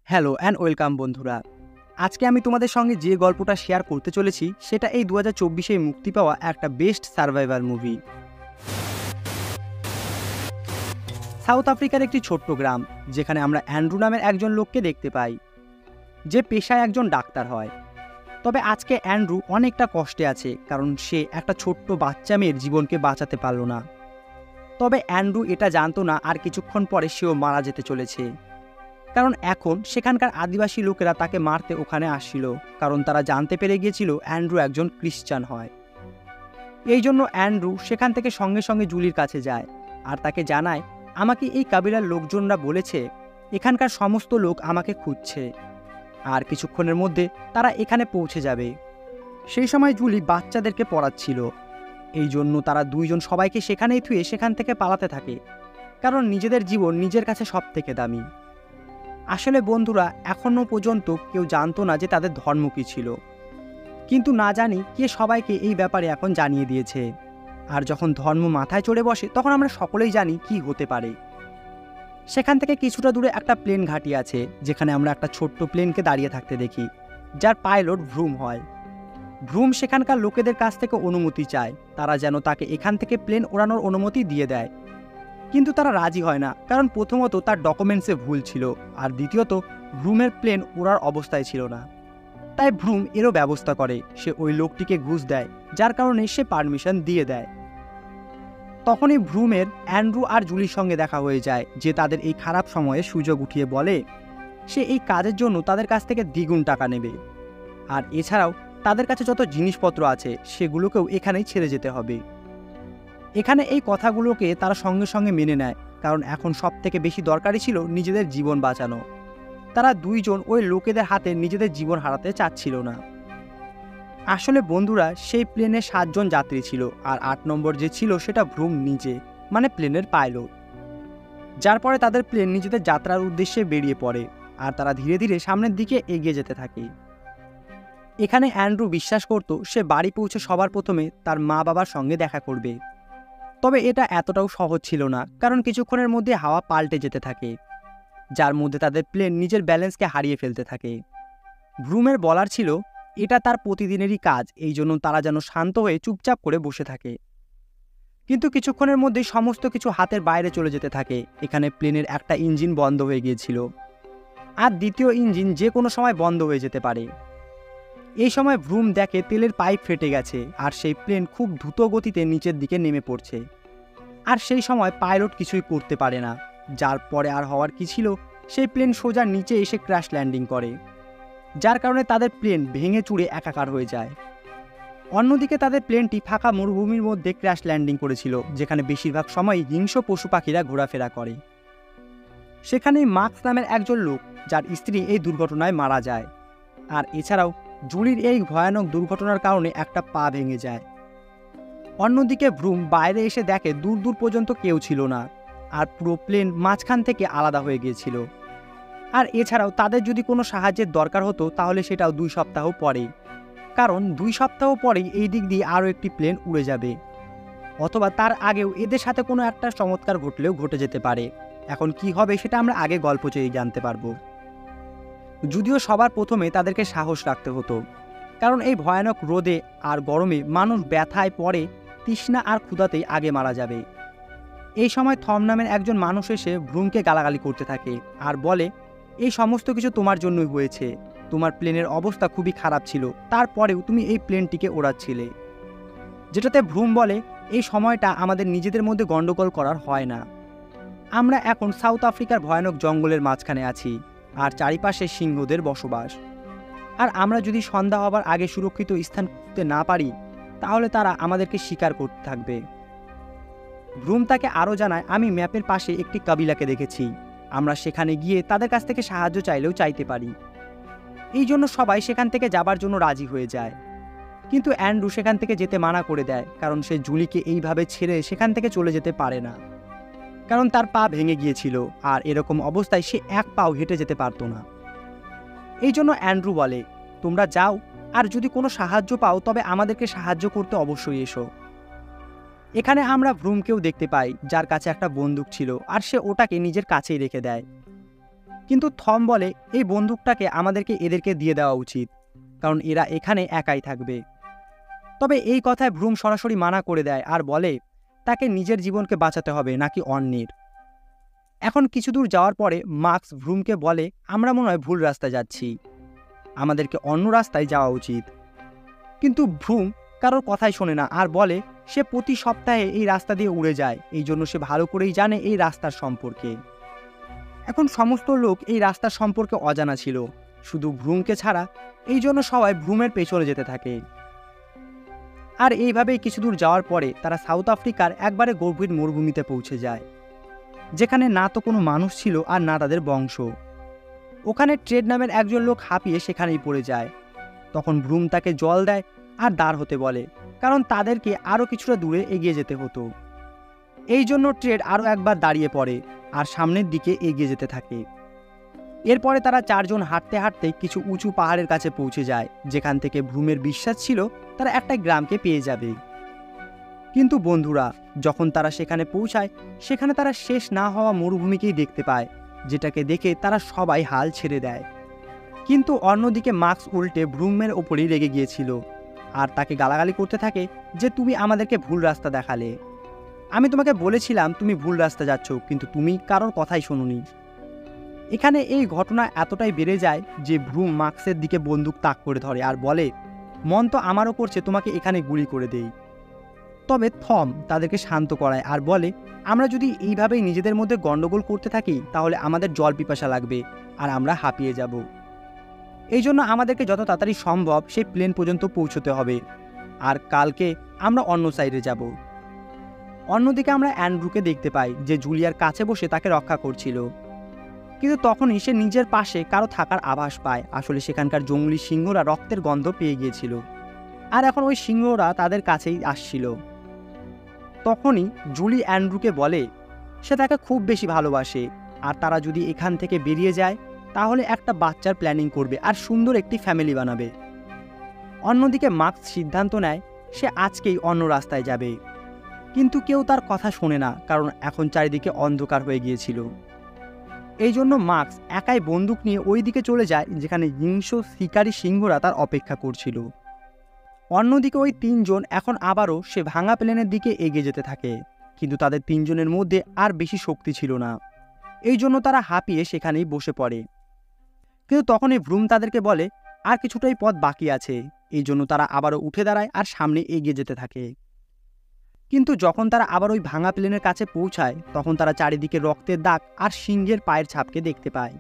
Hello and welcome বন্ধুরা। আজকে আমি তোমাদের সঙ্গে যে গল্পটা শেয়ার করতে চলেছি সেটা এই 2024-এ মুক্তি পাওয়া একটা বেস্ট সার্ভাইভাল মুভি। সাউথ আফ্রিকার একটি ছোট্ট গ্রাম, যেখানে আমরা অ্যান্ড্রু নামের একজন লোককে দেখতে পাই, যে পেশায় একজন ডাক্তার হয়। তবে আজকে অ্যান্ড্রু অনেকটা কষ্টে আছে, কারণ সে একটা ছোট্ট বাচ্চা মেয়ের জীবনকে বাঁচাতে পারল না। তবে অ্যান্ড্রু এটা জানতো না আর কিছুক্ষণ পরে সেও মারা যেতে চলেছে, কারণ এখন সেখানকার আদিবাসী লোকেরা তাকে মারতে ওখানে আসছিল, কারণ তারা জানতে পেরে গিয়েছিল অ্যান্ড্রু একজন খ্রিস্টান হয়। এই জন্য অ্যান্ড্রু সেখান থেকে সঙ্গে সঙ্গে জুলির কাছে যায় আর তাকে জানায়, আমাকে এই কাবিলার লোকজনরা বলেছে এখানকার সমস্ত লোক আমাকে খুঁজছে, আর কিছুক্ষণের মধ্যে তারা এখানে পৌঁছে যাবে। সেই সময় জুলি বাচ্চাদেরকে পড়াচ্ছিল, এই জন্য তারা দুইজন সবাইকে সেখানেই থুয়ে সেখান থেকে পালাতে থাকে, কারণ নিজেদের জীবন নিজের কাছে সব থেকে দামি। আসলে বন্ধুরা, এখনও পর্যন্ত কেউ জানতো না যে তাদের ধর্ম কী ছিল, কিন্তু না জানি কে সবাইকে এই ব্যাপারে এখন জানিয়ে দিয়েছে। আর যখন ধর্ম মাথায় চড়ে বসে তখন আমরা সকলেই জানি কি হতে পারে। সেখান থেকে কিছুটা দূরে একটা প্লেন ঘাঁটি আছে, যেখানে আমরা একটা ছোট্ট প্লেনকে দাঁড়িয়ে থাকতে দেখি, যার পাইলট ভ্রুম হয়। ভ্রুম সেখানকার লোকেদের কাছ থেকে অনুমতি চায়, তারা যেন তাকে এখান থেকে প্লেন ওড়ানোর অনুমতি দিয়ে দেয়। কিন্তু তারা রাজি হয় না, কারণ প্রথমত তার ডকুমেন্টসে ভুল ছিল, আর দ্বিতীয়ত ভ্রুমের প্লেন ওড়ার অবস্থায় ছিল না। তাই ভ্রুম এরও ব্যবস্থা করে, সে ওই লোকটিকে ঘুষ দেয়, যার কারণে সে পারমিশন দিয়ে দেয়। তখনই ভ্রুমের অ্যান্ড্রু আর জুলির সঙ্গে দেখা হয়ে যায়, যে তাদের এই খারাপ সময়ে সুযোগ উঠিয়ে বলে সে এই কাজের জন্য তাদের কাছ থেকে দ্বিগুণ টাকা নেবে, আর এছাড়াও তাদের কাছে যত জিনিসপত্র আছে সেগুলোকেও এখানেই ছেড়ে যেতে হবে। এখানে এই কথাগুলোকে তারা সঙ্গে সঙ্গে মেনে নেয়, কারণ এখন সব থেকে বেশি দরকারি ছিল নিজেদের জীবন বাঁচানো। তারা দুইজন ওই লোকেদের হাতে নিজেদের জীবন হারাতে চাচ্ছিল না। আসলে বন্ধুরা, সেই প্লেনে 7 জন যাত্রী ছিল, আর 8 নম্বর যে ছিল সেটা ভ্রুম নিজে, মানে প্লেনের পাইলট। যার পরে তাদের প্লেন নিজেদের যাত্রার উদ্দেশ্যে বেরিয়ে পড়ে, আর তারা ধীরে ধীরে সামনের দিকে এগিয়ে যেতে থাকে। এখানে অ্যান্ড্রু বিশ্বাস করত সে বাড়ি পৌঁছে সবার প্রথমে তার মা বাবার সঙ্গে দেখা করবে। তবে এটা এতটাও সহজ ছিল না, কারণ কিছুক্ষণের মধ্যে হাওয়া পাল্টে যেতে থাকে, যার মধ্যে তাদের প্লেন নিজের ব্যালেন্সকে হারিয়ে ফেলতে থাকে। ভ্রুমের বলার ছিল এটা তার প্রতিদিনেরই কাজ, এই জন্য তারা যেন শান্ত হয়ে চুপচাপ করে বসে থাকে। কিন্তু কিছুক্ষণের মধ্যেই সমস্ত কিছু হাতের বাইরে চলে যেতে থাকে। এখানে প্লেনের একটা ইঞ্জিন বন্ধ হয়ে গিয়েছিল, আর দ্বিতীয় ইঞ্জিন যে কোনো সময় বন্ধ হয়ে যেতে পারে। এই সময় ভ্রুম দেখে তেলের পাইপ ফেটে গেছে, আর সেই প্লেন খুব দ্রুত গতিতে নিচের দিকে নেমে পড়ছে। আর সেই সময় পাইলট কিছুই করতে পারে না, যার পরে আর হওয়ার কি ছিল, সেই প্লেন সোজা নিচে এসে ক্র্যাশ ল্যান্ডিং করে, যার কারণে তাদের প্লেন ভেঙে চুরে একাকার হয়ে যায়। অন্যদিকে তাদের প্লেনটি ফাঁকা মরুভূমির মধ্যে ক্র্যাশ ল্যান্ডিং করেছিল, যেখানে বেশিরভাগ সময় হিংস্র পশু পাখিরা ঘোরাফেরা করে। সেখানেই মার্কস নামের একজন লোক, যার স্ত্রী এই দুর্ঘটনায় মারা যায়। আর এছাড়াও জুলির এই ভয়ানক দুর্ঘটনার কারণে একটা পা ভেঙে যায়। অন্যদিকে ভ্রুম বাইরে এসে দেখে দূর দূর পর্যন্ত কেউ ছিল না, আর পুরো প্লেন মাঝখান থেকে আলাদা হয়ে গিয়েছিল। আর এছাড়াও তাদের যদি কোনো সাহায্যের দরকার হতো তাহলে সেটাও 2 সপ্তাহ পরেই, কারণ 2 সপ্তাহ পরেই এই দিক দিয়ে আরও একটি প্লেন উড়ে যাবে, অথবা তার আগেও এদের সাথে কোনো একটা চমৎকার ঘটলেও ঘটে যেতে পারে। এখন কি হবে সেটা আমরা আগে গল্প চেয়ে জানতে পারবো। যদিও সবার প্রথমে তাদেরকে সাহস রাখতে হতো, কারণ এই ভয়ানক রোদে আর গরমে মানুষ ব্যথায় পড়ে, তৃষ্ণা আর ক্ষুধাতেই আগে মারা যাবে। এই সময় থম নামের একজন মানুষ এসে ভ্রুমকে গালাগালি করতে থাকে আর বলে, এই সমস্ত কিছু তোমার জন্যই হয়েছে, তোমার প্লেনের অবস্থা খুবই খারাপ ছিল, তারপরেও তুমি এই প্লেনটিকে ওড়াচ্ছিলে। যেটাতে ভ্রুম বলে, এই সময়টা আমাদের নিজেদের মধ্যে গন্ডগোল করার হয় না। আমরা এখন সাউথ আফ্রিকার ভয়ানক জঙ্গলের মাঝখানে আছি, আর চারিপাশে সিংহদের বসবাস, আর আমরা যদি সন্ধ্যা হবার আগে সুরক্ষিত স্থান করতে না পারি তাহলে তারা আমাদেরকে শিকার করতে থাকবে। ভ্রুম তাকে আরও জানায়, আমি ম্যাপের পাশে একটি কাবিলাকে দেখেছি, আমরা সেখানে গিয়ে তাদের কাছ থেকে সাহায্য চাইলেও চাইতে পারি। এই জন্য সবাই সেখান থেকে যাবার জন্য রাজি হয়ে যায়, কিন্তু অ্যান্ড্রু সেখান থেকে যেতে মানা করে দেয়, কারণ সে জুলিকে এইভাবে ছেড়ে সেখান থেকে চলে যেতে পারে না, কারণ তার পা ভেঙে গিয়েছিল, আর এরকম অবস্থায় সে এক পাও হেঁটে যেতে পারত না। এই জন্য অ্যান্ড্রু বলে, তোমরা যাও, আর যদি কোনো সাহায্য পাও তবে আমাদেরকে সাহায্য করতে অবশ্যই এসো। এখানে আমরা ভ্রুমকেও দেখতে পাই, যার কাছে একটা বন্দুক ছিল, আর সে ওটাকে নিজের কাছেই রেখে দেয়। কিন্তু থম বলে এই বন্দুকটাকে আমাদেরকে এদেরকে দিয়ে দেওয়া উচিত, কারণ এরা এখানে একাই থাকবে। তবে এই কথায় ভ্রুম সরাসরি মানা করে দেয় আর বলে তাকে নিজের জীবনকে বাঁচাতে হবে নাকি অন্যের। এখন কিছু দূর যাওয়ার পরে মার্কস ভ্রুমকে বলে আমরা মনে হয় ভুল রাস্তায় যাচ্ছি, আমাদেরকে অন্য রাস্তায় যাওয়া উচিত। কিন্তু ভ্রুম কারোর কথাই শোনে না আর বলে সে প্রতি সপ্তাহে এই রাস্তা দিয়ে উড়ে যায়, এই জন্য সে ভালো করেই জানে এই রাস্তার সম্পর্কে। এখন সমস্ত লোক এই রাস্তার সম্পর্কে অজানা ছিল, শুধু ভ্রুমকে ছাড়া। এই জন্য সবাই ভ্রুমের পেছনে যেতে থাকে। আর এইভাবেই কিছু দূর যাওয়ার পরে তারা সাউথ আফ্রিকার একবারে গভীর মরুভূমিতে পৌঁছে যায়, যেখানে না তো কোনো মানুষ ছিল আর না তাদের বংশ। ওখানে ট্রেড নামের একজন লোক হাঁপিয়ে সেখানেই পড়ে যায়। তখন ভ্রুম তাকে জল দেয় আর দাঁড় হতে বলে, কারণ তাদেরকে আরও কিছুটা দূরে এগিয়ে যেতে হতো। এই জন্য ট্রেড আরও একবার দাঁড়িয়ে পড়ে আর সামনের দিকে এগিয়ে যেতে থাকে। এরপরে তারা চারজন হাঁটতে হাঁটতে কিছু উঁচু পাহাড়ের কাছে পৌঁছে যায়, যেখান থেকে ভ্রুমের বিশ্বাস ছিল তারা একটা গ্রামকে পেয়ে যাবে। কিন্তু বন্ধুরা, যখন তারা সেখানে পৌঁছায় সেখানে তারা শেষ না হওয়া মরুভূমিকেই দেখতে পায়, যেটাকে দেখে তারা সবাই হাল ছেড়ে দেয়। কিন্তু অন্যদিকে মার্কস উল্টে ভ্রুমের ওপরেই রেগে গিয়েছিল আর তাকে গালাগালি করতে থাকে যে তুমি আমাদেরকে ভুল রাস্তা দেখালে, আমি তোমাকে বলেছিলাম তুমি ভুল রাস্তা যাচ্ছ, কিন্তু তুমি কারোর কথাই শোনোনি। এখানে এই ঘটনা এতটাই বেড়ে যায় যে ভ্রুম মার্কসের দিকে বন্দুক তাক করে ধরে আর বলে মন তো আমারও করছে তোমাকে এখানে গুলি করে দেই। তবে থম তাদেরকে শান্ত করায় আর বলে আমরা যদি এইভাবেই নিজেদের মধ্যে গন্ডগোল করতে থাকি তাহলে আমাদের জল পিপাসা লাগবে আর আমরা হাঁপিয়ে যাব। এই জন্য আমাদেরকে যত তাড়াতাড়ি সম্ভব সেই প্লেন পর্যন্ত পৌঁছতে হবে, আর কালকে আমরা অন্য সাইডে যাব। অন্যদিকে আমরা অ্যান্ড্রুকে দেখতে পাই যে জুলিয়ার কাছে বসে তাকে রক্ষা করছিল, কিন্তু তখনই সে নিজের পাশে কারো থাকার আভাস পায়। আসলে সেখানকার জঙ্গলি সিংহরা রক্তের গন্ধ পেয়ে গিয়েছিল আর এখন ওই সিংহরা তাদের কাছেই আসছিল। তখনই জুলি অ্যান্ড্রুকে বলে সে তাকে খুব বেশি ভালোবাসে আর তারা যদি এখান থেকে বেরিয়ে যায় তাহলে একটা বাচ্চার প্ল্যানিং করবে আর সুন্দর একটি ফ্যামিলি বানাবে। অন্যদিকে মার্কস সিদ্ধান্ত নেয় সে আজকেই অন্য রাস্তায় যাবে, কিন্তু কেউ তার কথা শোনে না, কারণ এখন চারিদিকে অন্ধকার হয়ে গিয়েছিল। এই জন্য মার্কস একাই বন্দুক নিয়ে ওই দিকে চলে যায় যেখানে হিংস্র শিকারী সিংহরা তার অপেক্ষা করছিল। অন্যদিকে ওই তিনজন এখন আবারও সে ভাঙা প্লেনের দিকে এগিয়ে যেতে থাকে, কিন্তু তাদের তিনজনের মধ্যে আর বেশি শক্তি ছিল না। এই জন্য তারা হাঁপিয়ে সেখানেই বসে পড়ে। কিন্তু তখনই ভ্রুম তাদেরকে বলে আর কিছুটাই পথ বাকি আছে। এই জন্য তারা আবারও উঠে দাঁড়ায় আর সামনে এগিয়ে যেতে থাকে। কিন্তু যখন তারা আবার ওই ভাঙা প্লেনের কাছে পৌঁছায় তখন তারা চারিদিকে রক্তের দাগ আর সিংহের পায়ের ছাপকে দেখতে পায়।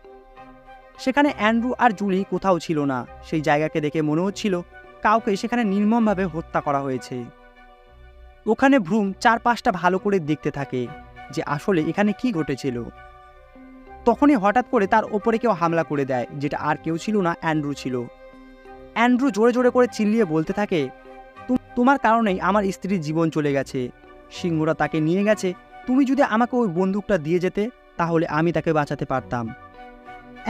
সেখানে অ্যান্ড্রু আর জুলি কোথাও ছিল না। সেই জায়গাকে দেখে মনে হচ্ছিল কাউকে সেখানে নির্মমভাবে হত্যা করা হয়েছে। ওখানে ভ্রুম চারপাশটা ভালো করে দেখতে থাকে যে আসলে এখানে কি ঘটেছিল। তখনই হঠাৎ করে তার ওপরে কেউ হামলা করে দেয়, যেটা আর কেউ ছিল না, অ্যান্ড্রু ছিল। অ্যান্ড্রু জোরে জোরে করে চিল্লিয়ে বলতে থাকে তোমার কারণেই আমার স্ত্রীর জীবন চলে গেছে, সিংহরা তাকে নিয়ে গেছে, তুমি যদি আমাকে ওই বন্দুকটা দিয়ে যেতে তাহলে আমি তাকে বাঁচাতে পারতাম।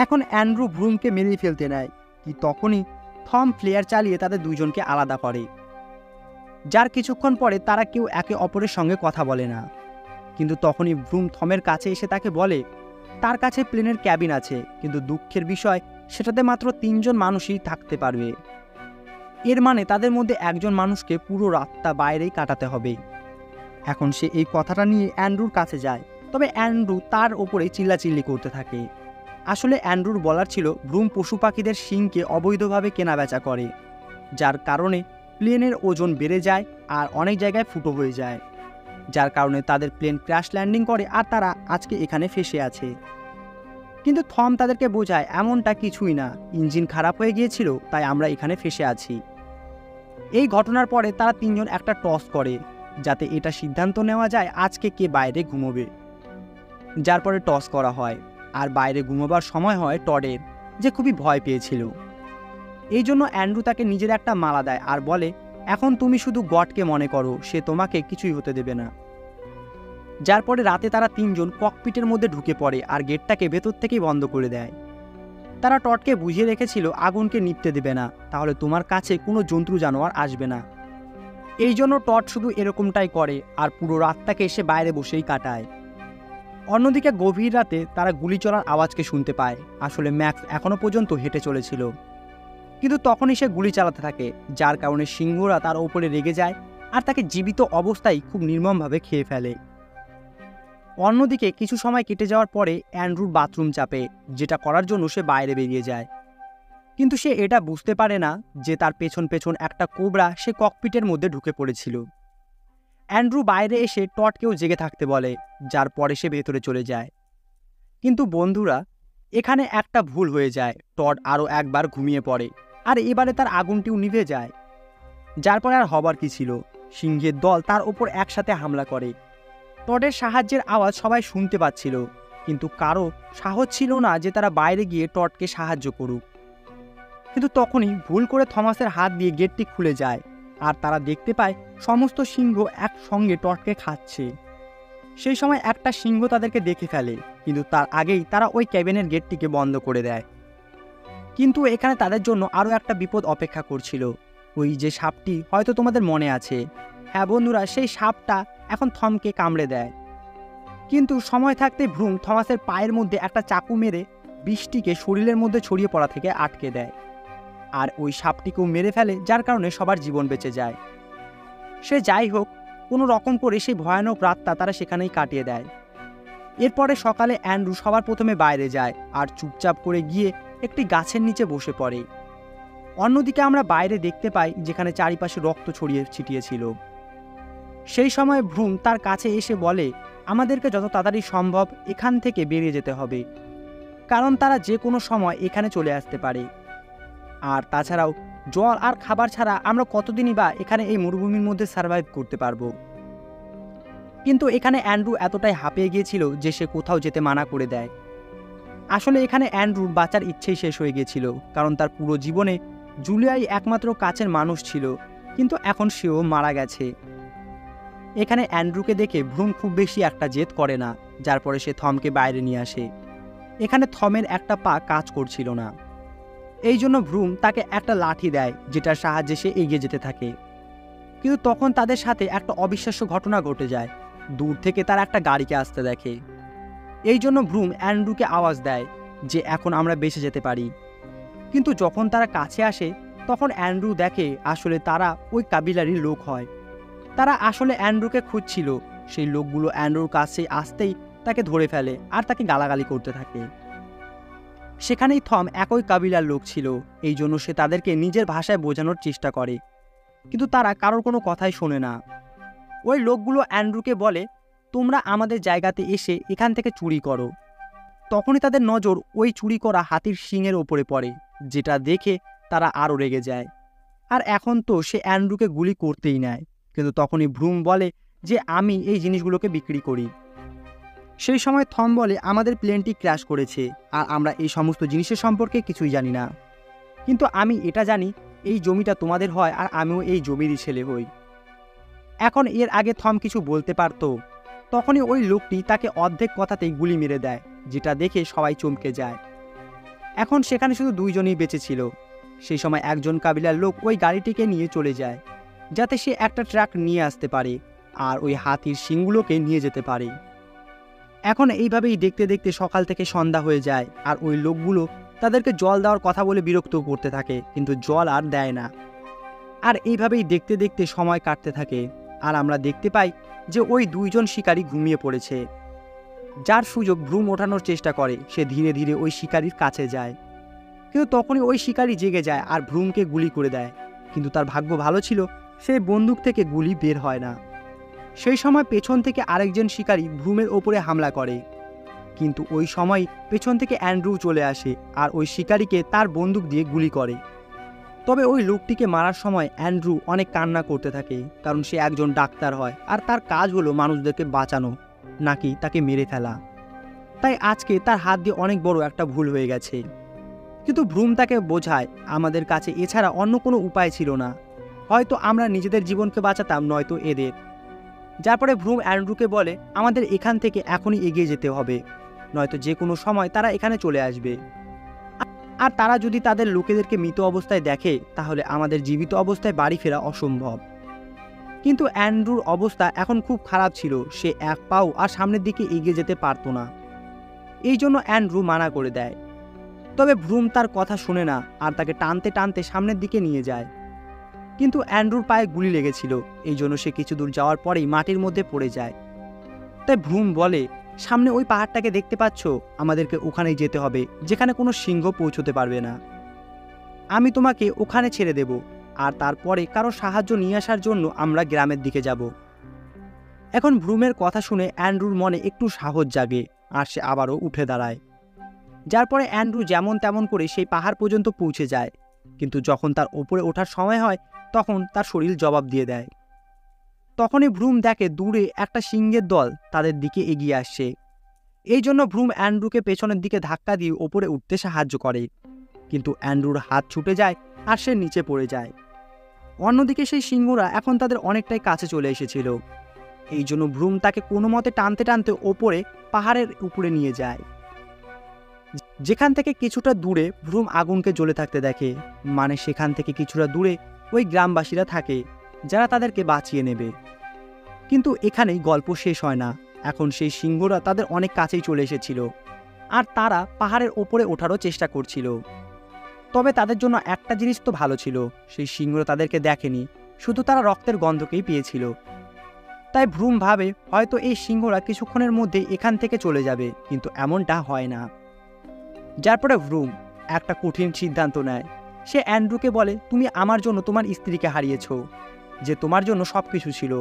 এখন অ্যান্ড্রু ভ্রুমকে মেরে ফেলতে নেয়, কি তখনই থম ফ্লেয়ার চালিয়ে তাদের দুইজনকে আলাদা করে, যার কিছুক্ষণ পরে তারা কেউ একে অপরের সঙ্গে কথা বলে না। কিন্তু তখনই ভ্রুম থমের কাছে এসে তাকে বলে তার কাছে প্লেনের ক্যাবিন আছে, কিন্তু দুঃখের বিষয় সেটাতে মাত্র 3 জন মানুষই থাকতে পারবে। এর মানে তাদের মধ্যে একজন মানুষকে পুরো রাতটা বাইরেই কাটাতে হবে। এখন সে এই কথাটা নিয়ে অ্যান্ড্রুর কাছে যায়, তবে অ্যান্ড্রু তার ওপরেই চিল্লাচিল্লি করতে থাকে। আসলে অ্যান্ড্রুর বলার ছিল ভ্রুম পশু পাখিদের শিংকে অবৈধভাবে কেনাবেচা করে, যার কারণে প্লেনের ওজন বেড়ে যায় আর অনেক জায়গায় ফুটো হয়ে যায়, যার কারণে তাদের প্লেন ক্র্যাশ ল্যান্ডিং করে আর তারা আজকে এখানে ফেসে আছে। কিন্তু থম তাদেরকে বোঝায় এমনটা কিছুই না, ইঞ্জিন খারাপ হয়ে গিয়েছিল তাই আমরা এখানে ফেসে আছি। এই ঘটনার পরে তারা 3 জন একটা টস করে যাতে এটা সিদ্ধান্ত নেওয়া যায় আজকে কে বাইরে ঘুমোবে। যার পরে টস করা হয় আর বাইরে ঘুমোবার সময় হয় টডের, যে খুবই ভয় পেয়েছিল। এই জন্য অ্যান্ড্রু তাকে নিজের একটা মালা দেয় আর বলে এখন তুমি শুধু গডকে মনে করো, সে তোমাকে কিছুই হতে দেবে না। যার পরে রাতে তারা 3 জন ককপিটের মধ্যে ঢুকে পড়ে আর গেটটাকে ভেতর থেকেই বন্ধ করে দেয়। তারা টডকে বুঝিয়ে রেখেছিল আগুনকে নিভতে দেবে না, তাহলে তোমার কাছে কোনো জন্তু জানোয়ার আসবে না। এই জন্য টড শুধু এরকমটাই করে আর পুরো রাতটাকে এসে বাইরে বসেই কাটায়। অন্যদিকে গভীর রাতে তারা গুলি চলার আওয়াজকে শুনতে পায়। আসলে ম্যাক্স এখনও পর্যন্ত হেঁটে চলেছিল, কিন্তু তখনই সে গুলি চালাতে থাকে, যার কারণে সিংহরা তার ওপরে রেগে যায় আর তাকে জীবিত অবস্থায় খুব নির্মমভাবে খেয়ে ফেলে। অন্যদিকে কিছু সময় কেটে যাওয়ার পরে অ্যান্ড্রুর বাথরুম চাপে, যেটা করার জন্য সে বাইরে বেরিয়ে যায়। কিন্তু সে এটা বুঝতে পারে না যে তার পেছন পেছন একটা কোবরা সে ককপিটের মধ্যে ঢুকে পড়েছিল। অ্যান্ড্রু বাইরে এসে টডকেও জেগে থাকতে বলে, যার পরে সে ভেতরে চলে যায়। কিন্তু বন্ধুরা, এখানে একটা ভুল হয়ে যায়। টড আরও একবার ঘুমিয়ে পড়ে, আর এবারে তার আগুনটিও নিভে যায়। যার পরে আর হবার কি ছিল, সিংহের দল তার ওপর একসাথে হামলা করে। টডের সাহায্যের আওয়াজ সবাই শুনতে পাচ্ছিল, কিন্তু কারো সাহস ছিল না যে তারা বাইরে গিয়ে টডকে সাহায্য করুক। কিন্তু তখনই ভুল করে থমাসের হাত দিয়ে গেটটি খুলে যায়, আর তারা দেখতে পায় সমস্ত সিংহ একসঙ্গে টডকে খাচ্ছে। সেই সময় একটা সিংহ তাদেরকে দেখে ফেলে, কিন্তু তার আগেই তারা ওই ক্যাবিনের গেটটিকে বন্ধ করে দেয়। কিন্তু এখানে তাদের জন্য আরও একটা বিপদ অপেক্ষা করছিল। ওই যে সাপটি হয়তো তোমাদের মনে আছে। হ্যাঁ বন্ধুরা, সেই সাপটা এখন থমকে কামড়ে দেয়। কিন্তু সময় থাকতে ভ্রুম থমাসের পায়ের মধ্যে একটা চাকু মেরে বিষটিকে শরীরের মধ্যে ছড়িয়ে পড়া থেকে আটকে দেয়, আর ওই সাপটিকেও মেরে ফেলে, যার কারণে সবার জীবন বেঁচে যায়। সে যাই হোক, কোনো রকম করে সেই ভয়ানক রাতটা তারা সেখানেই কাটিয়ে দেয়। এরপরে সকালে অ্যান্ড্রু সবার প্রথমে বাইরে যায় আর চুপচাপ করে গিয়ে একটি গাছের নিচে বসে পড়ে। অন্যদিকে আমরা বাইরে দেখতে পাই যেখানে চারিপাশে রক্ত ছড়িয়ে ছিটিয়েছিল। সেই সময় ভ্রুম তার কাছে এসে বলে, আমাদেরকে যত তাড়াতাড়ি সম্ভব এখান থেকে বেরিয়ে যেতে হবে, কারণ তারা যে কোনো সময় এখানে চলে আসতে পারে। আর তাছাড়াও জল আর খাবার ছাড়া আমরা কতদিনই বা এখানে এই মরুভূমির মধ্যে সার্ভাইভ করতে পারবো। কিন্তু এখানে অ্যান্ড্রু এতটাই হাঁপিয়ে গিয়েছিল যে সে কোথাও যেতে মানা করে দেয়। আসলে এখানে অ্যান্ড্রুর বাঁচার ইচ্ছেই শেষ হয়ে গিয়েছিল, কারণ তার পুরো জীবনে জুলিয়াই একমাত্র কাছের মানুষ ছিল, কিন্তু এখন সেও মারা গেছে। এখানে অ্যান্ড্রুকে দেখে ভ্রুম খুব বেশি একটা জেদ করে না, যার পরে সে থমকে বাইরে নিয়ে আসে। এখানে থমের একটা পা কাজ করছিল না, এই জন্য ভ্রুম তাকে একটা লাঠি দেয়, যেটার সাহায্যে সে এগিয়ে যেতে থাকে। কিন্তু তখন তাদের সাথে একটা অবিশ্বাস্য ঘটনা ঘটে যায়। দূর থেকে তারা একটা গাড়িকে আসতে দেখে। এই জন্য ভ্রুম অ্যান্ড্রুকে আওয়াজ দেয় যে এখন আমরা বেঁচে যেতে পারি। কিন্তু যখন তারা কাছে আসে, তখন অ্যান্ড্রু দেখে আসলে তারা ওই কাবিলারই লোক হয়। তারা আসলে অ্যান্ড্রুকে খুঁজছিল। সেই লোকগুলো অ্যান্ড্রুর কাছে আসতেই তাকে ধরে ফেলে আর তাকে গালাগালি করতে থাকে। সেখানেই থম একই কাবিলার লোক ছিল, এই জন্য সে তাদেরকে নিজের ভাষায় বোঝানোর চেষ্টা করে, কিন্তু তারা কারোর কোনো কথাই শোনে না। ওই লোকগুলো অ্যান্ড্রুকে বলে, তোমরা আমাদের জায়গাতে এসে এখান থেকে চুরি করো। তখনই তাদের নজর ওই চুরি করা হাতির শিংয়ের ওপরে পড়ে, যেটা দেখে তারা আরও রেগে যায়। আর এখন তো সে অ্যান্ড্রুকে গুলি করতেই নেয়, কিন্তু তখনই ভ্রুম বলে যে আমি এই জিনিসগুলোকে বিক্রি করি। সেই সময় থম বলে, আমাদের প্লেনটি ক্র্যাশ করেছে আর আমরা এই সমস্ত জিনিসের সম্পর্কে কিছুই জানি না, কিন্তু আমি এটা জানি এই জমিটা তোমাদের হয় আর আমিও এই জমিরই ছেলে হই। এখন এর আগে থম কিছু বলতে পারত, তখনই ওই লোকটি তাকে অর্ধেক কথাতেই গুলি মেরে দেয়, যেটা দেখে সবাই চমকে যায়। এখন সেখানে শুধু দুইজনই বেঁচে ছিল। সেই সময় একজন কাবিলার লোক ওই গাড়িটিকে নিয়ে চলে যায়, যাতে সে একটা ট্রাক নিয়ে আসতে পারে আর ওই হাতির শিংগুলোকে নিয়ে যেতে পারে। এখন এইভাবেই দেখতে দেখতে সকাল থেকে সন্ধ্যা হয়ে যায়, আর ওই লোকগুলো তাদেরকে জল দেওয়ার কথা বলে বিরক্ত করতে থাকে, কিন্তু জল আর দেয় না। আর এইভাবেই দেখতে দেখতে সময় কাটতে থাকে, আর আমরা দেখতে পাই যে ওই দুইজন শিকারী ঘুমিয়ে পড়েছে। যার সুযোগ ভ্রুম ওঠানোর চেষ্টা করে, সে ধীরে ধীরে ওই শিকারীর কাছে যায়, কিন্তু তখনই ওই শিকারী জেগে যায় আর ভ্রুমকে গুলি করে দেয়। কিন্তু তার ভাগ্য ভালো ছিল, সেই বন্দুক থেকে গুলি বের হয় না। সেই সময় পেছন থেকে আরেকজন শিকারী ভ্রুমের ওপরে হামলা করে, কিন্তু ওই সময় পেছন থেকে অ্যান্ড্রু চলে আসে আর ওই শিকারীকে তার বন্দুক দিয়ে গুলি করে। তবে ওই লোকটিকে মারার সময় অ্যান্ড্রু অনেক কান্না করতে থাকে, কারণ সে একজন ডাক্তার হয় আর তার কাজ হলো মানুষদেরকে বাঁচানো, নাকি তাকে মেরে ফেলা। তাই আজকে তার হাত দিয়ে অনেক বড় একটা ভুল হয়ে গেছে। কিন্তু ভ্রুম তাকে বোঝায়, আমাদের কাছে এছাড়া অন্য কোনো উপায় ছিল না, হয়তো আমরা নিজেদের জীবনকে বাঁচাতাম, নয়তো এদের। যার পরে ভ্রুম অ্যান্ড্রুকে বলে, আমাদের এখান থেকে এখনই এগিয়ে যেতে হবে, নয়তো যে কোনো সময় তারা এখানে চলে আসবে। আর তারা যদি তাদের লোকেদেরকে মৃত অবস্থায় দেখে, তাহলে আমাদের জীবিত অবস্থায় বাড়ি ফেরা অসম্ভব। কিন্তু অ্যান্ড্রুর অবস্থা এখন খুব খারাপ ছিল, সে এক পাও আর সামনের দিকে এগিয়ে যেতে পারত না। এই জন্য অ্যান্ড্রু মানা করে দেয়। তবে ভ্রুম তার কথা শুনে না আর তাকে টানতে টানতে সামনের দিকে নিয়ে যায়। কিন্তু অ্যান্ড্রুর পায়ে গুলি লেগেছিল, এই জন্য সে কিছু দূর যাওয়ার পরেই মাটির মধ্যে পড়ে যায়। তাই ভ্রুম বলে, সামনে ওই পাহাড়টাকে দেখতে পাচ্ছ, আমাদেরকে ওখানেই যেতে হবে যেখানে কোনো সিংহ পৌঁছতে পারবে না। আমি তোমাকে ওখানে ছেড়ে দেব, আর তারপরে কারো সাহায্য নিয়ে আসার জন্য আমরা গ্রামের দিকে যাব। এখন ভ্রুমের কথা শুনে অ্যান্ড্রুর মনে একটু সাহস জাগে আর সে আবারও উঠে দাঁড়ায়। যার পরে অ্যান্ড্রু যেমন তেমন করে সেই পাহাড় পর্যন্ত পৌঁছে যায়। কিন্তু যখন তার ওপরে ওঠার সময় হয় তখন তার শরীর জবাব দিয়ে দেয়। তখনই ভ্রুম দেখে দূরে একটা সিংহের দল তাদের দিকে এগিয়ে আসছে। এই জন্য ভ্রুম অ্যান্ড্রুকে পেছনের দিকে ধাক্কা দিয়ে ওপরে উঠতে সাহায্য করে, কিন্তু অ্যান্ড্রুর হাত ছুটে যায় আর সে নিচে পড়ে যায়। অন্যদিকে সেই সিংহরা এখন তাদের অনেকটাই কাছে চলে এসেছিল। এই জন্য ভ্রুম তাকে কোনো মতে টানতে টানতে ওপরে পাহাড়ের উপরে নিয়ে যায়, যেখান থেকে কিছুটা দূরে ভ্রুম আগুনকে জ্বলে থাকতে দেখে। মানে সেখান থেকে কিছুটা দূরে ওই গ্রামবাসীরা থাকে যারা তাদেরকে বাঁচিয়ে নেবে। কিন্তু এখানেই গল্প শেষ হয় না। এখন সেই সিংহরা তাদের অনেক কাছেই চলে এসেছিল আর তারা পাহাড়ের ওপরে ওঠারও চেষ্টা করছিল। তবে তাদের জন্য একটা জিনিস তো ভালো ছিল, সেই সিংহরা তাদেরকে দেখেনি, শুধু তারা রক্তের গন্ধকেই পেয়েছিল। তাই ভ্রুম ভাবে হয়তো এই সিংহরা কিছুক্ষণের মধ্যে এখান থেকে চলে যাবে, কিন্তু এমনটা হয় না। যার পরে ভ্রুম একটা কঠিন সিদ্ধান্ত নেয়। সে অ্যান্ড্রুকে বলে, তুমি আমার জন্য তোমার স্ত্রীকে হারিয়েছ, যে তোমার জন্য সব কিছু ছিল।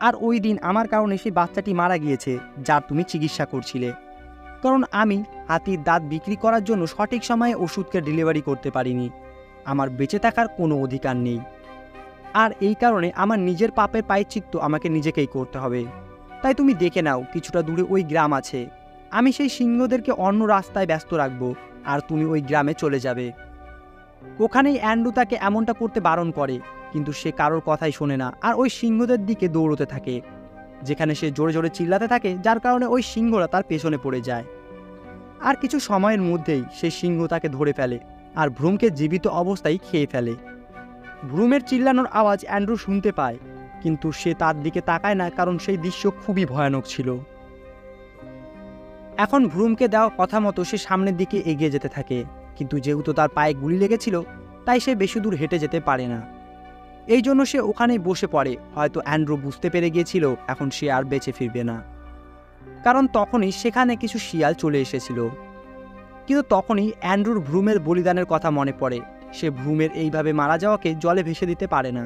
আর ওই দিন আমার কারণে সেই বাচ্চাটি মারা গিয়েছে যার তুমি চিকিৎসা করছিলে, কারণ আমি হাতির দাঁত বিক্রি করার জন্য সঠিক সময়ে ওষুধকে ডেলিভারি করতে পারিনি। আমার বেঁচে থাকার কোনো অধিকার নেই, আর এই কারণে আমার নিজের পাপের প্রায়শ্চিত্ত আমাকে নিজেকেই করতে হবে। তাই তুমি দেখে নাও, কিছুটা দূরে ওই গ্রাম আছে, আমি সেই সিংহদেরকে অন্য রাস্তায় ব্যস্ত রাখবো আর তুমি ওই গ্রামে চলে যাবে। ওখানেই অ্যান্ড্রু তাকে এমনটা করতে বারণ করে, কিন্তু সে কারোর কথাই শোনে না আর ওই সিংহদের দিকে দৌড়তে থাকে, যেখানে সে জোরে জোরে চিল্লাতে থাকে, যার কারণে ওই সিংহরা তার পেছনে পড়ে যায়। আর কিছু সময়ের মধ্যেই সেই সিংহ তাকে ধরে ফেলে আর ভ্রুমকে জীবিত অবস্থায় খেয়ে ফেলে। ভ্রুমের চিল্লানোর আওয়াজ অ্যান্ড্রু শুনতে পায়, কিন্তু সে তার দিকে তাকায় না, কারণ সেই দৃশ্য খুবই ভয়ানক ছিল। এখন ভ্রুমকে দেওয়া কথা মতো সে সামনের দিকে এগিয়ে যেতে থাকে, কিন্তু যেহেতু তার পায়ে গুলি লেগেছিল তাই সে বেশি দূর হেঁটে যেতে পারে না। এই জন্য সে ওখানেই বসে পড়ে। হয়তো অ্যান্ড্রু বুঝতে পেরে গিয়েছিল এখন সে আর বেঁচে ফিরবে না, কারণ তখনই সেখানে কিছু শিয়াল চলে এসেছিল। কিন্তু তখনই অ্যান্ড্রুর ভ্রুমের বলিদানের কথা মনে পড়ে। সে ভ্রুমের এইভাবে মারা যাওয়াকে জলে ভেসে দিতে পারে না।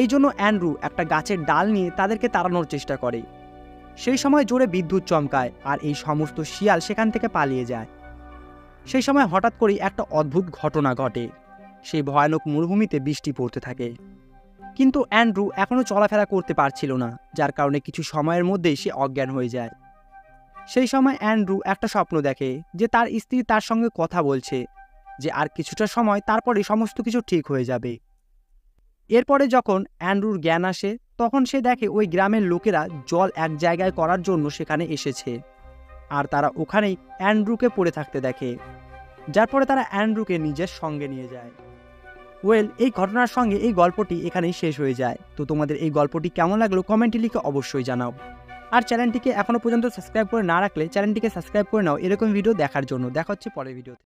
এই জন্য অ্যান্ড্রু একটা গাছের ডাল নিয়ে তাদেরকে তাড়ানোর চেষ্টা করে। সেই সময় জোরে বিদ্যুৎ চমকায় আর এই সমস্ত শিয়াল সেখান থেকে পালিয়ে যায়। সেই সময় হঠাৎ করেই একটা অদ্ভুত ঘটনা ঘটে। সেই ভয়ানক মরুভূমিতে বৃষ্টি পড়তে থাকে, কিন্তু অ্যান্ড্রু এখনও চলাফেরা করতে পারছিল না, যার কারণে কিছু সময়ের মধ্যেই সে অজ্ঞান হয়ে যায়। সেই সময় অ্যান্ড্রু একটা স্বপ্ন দেখে যে তার স্ত্রী তার সঙ্গে কথা বলছে, যে আর কিছুটা সময় তারপরে সমস্ত কিছু ঠিক হয়ে যাবে। এরপরে যখন অ্যান্ড্রুর জ্ঞান আসে তখন সে দেখে ওই গ্রামের লোকেরা জল এক জায়গায় করার জন্য সেখানে এসেছে, আর তারা ওখানেই অ্যান্ড্রুকে পড়ে থাকতে দেখে, যার পরে তারা অ্যান্ড্রুকে নিজের সঙ্গে নিয়ে যায়। এই ঘটনার সঙ্গে এই গল্পটি এখানেই শেষ হয়ে যায়। তো তোমাদের এই গল্পটি কেমন লাগলো কমেন্টে লিখে অবশ্যই জানাও। আর চ্যানেলটিকে এখনও পর্যন্ত সাবস্ক্রাইব করে না রাখলে চ্যানেলটিকে সাবস্ক্রাইব করে নাও এরকম ভিডিও দেখার জন্য। দেখা হচ্ছে পরের ভিডিওতে।